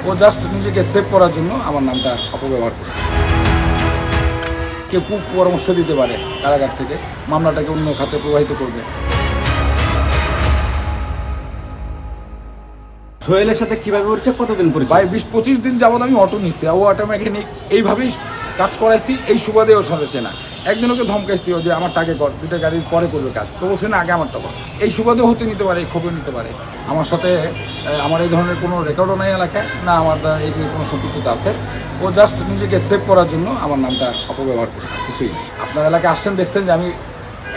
ও just নিজেকে save করার জন্য আমার নামটা অপব্যবহার করছে। কেউ পরামর্শ দিতে পারে কারাগার থেকে মামলাটাকে অন্য খাতে প্রবাহিত করবে। সোহেলের সাথে কিভাবে পরিচয়, কতদিন পরিচয়? ভাই 20-25 দিন যাবত আমি অটো নিচ্ছি, ও অটো মেকানিক, এইভাবেই কাজ করাইছি। এই সুবাদে ওর সাথে না, একদিন ওকে ধমকাইছি যে আমার টাকে কর, দুটা গাড়ির পরে করবে কাজ, তো বলছে না আগে আমারটা কর। এই সুবাদেও হতে নিতে পারে, খবর নিতে পারে। আমার সাথে আমার এই ধরনের কোনো রেকর্ডও নেই এলাকায়, না আমার এই যে কোনো সম্পৃক্ততা আছে। ও জাস্ট নিজেকে সেভ করার জন্য আমার নামটা অপব্যবহার করছে, কিছুই না। আপনার এলাকায় আসছেন, দেখছেন যে আমি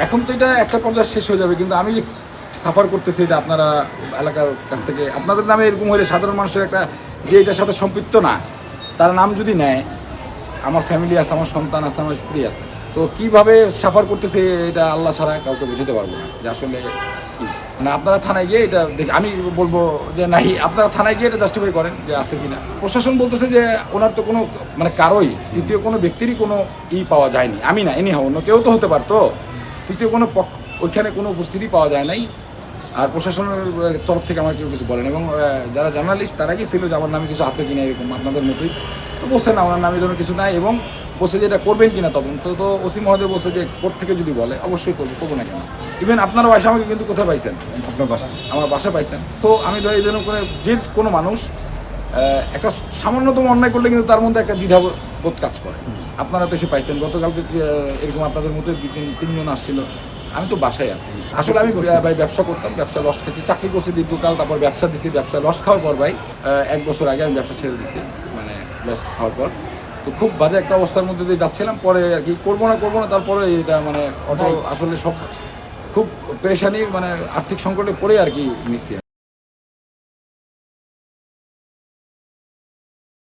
এখন তো এটা একটা পর্যায়ে শেষ হয়ে যাবে, কিন্তু আমি যে সাফার করতেছি এটা আপনারা এলাকার কাছ থেকে, আপনাদের নামে এরকম হলে সাধারণ মানুষের একটা যে এটার সাথে সম্পৃক্ত না, তার নাম যদি নেয়, আমার ফ্যামিলি আছে, আমার সন্তান আছে, আমার স্ত্রী আছে, তো কীভাবে সাফার করতেছে এটা আল্লাহ ছাড়া কাউকে বুঝতে পারবো না যে আসলে কী। মানে আপনারা থানায় গিয়ে এটা দেখি, আমি বলবো যে নাই, আপনারা থানায় গিয়ে এটা জাস্টিফাই করেন যে আছে কিনা। প্রশাসন বলতেছে যে ওনার তো কোনো মানে কারোই তৃতীয় কোনো ব্যক্তিরই কোনো পাওয়া যায়নি। আমি না, এনি অন্য কেউ তো হতে পারতো, তৃতীয় কোনো ওইখানে কোনো উপস্থিতি পাওয়া যায় নাই। আর প্রশাসনের তরফ থেকে আমার কেউ কিছু বলেন, এবং যারা জার্নালিস্ট তারা কি ছিল যে আমার নামে কিছু আছে কিনা এরকম আপনাদের মতোই, তো বলছে না ওনার নামে ধরনের কিছু নাই, এবং বলছে যে এটা করবেন কিনা তদন্ত। তো ওসি মহোদয় বলছে যে কোর্ট থেকে যদি বলে অবশ্যই করবো না কেন। ইভেন আপনারা বাসা আমাকে কিন্তু কোথায় পাইছেন? আপনার বাসা? আমার বাসা পাইছেন। সো আমি ধর এই জন্য করে যে কোনো মানুষ একটা সামান্যতম অন্যায় করলে কিন্তু তার মধ্যে একটা দ্বিধাবোধ কাজ করে। আপনারা তো এসে পাইছেন, গতকালকে এরকম আপনাদের মধ্যে তিনজন আসছিল, আমি তো বাসায় আছি। আসলে আমি ভাই ব্যবসা করতাম, ব্যবসা লস খেয়েছি, চাকরি করছি দীর্ঘকাল, তারপর ব্যবসা দিছি, ব্যবসা লস খাওয়ার পর ভাই 1 বছর আগে আমি ব্যবসা ছেড়ে দিছি, মানে লস খাওয়ার পর। তো খুব বাজে একটা অবস্থার মধ্যে দিয়ে যাচ্ছিলাম, পরে আর কি করবো না তারপরে এটা মানে অটো আসলে সব খুব পেরেশানি, মানে আর্থিক সংকটে পড়ে আর কি নিচ্ছি।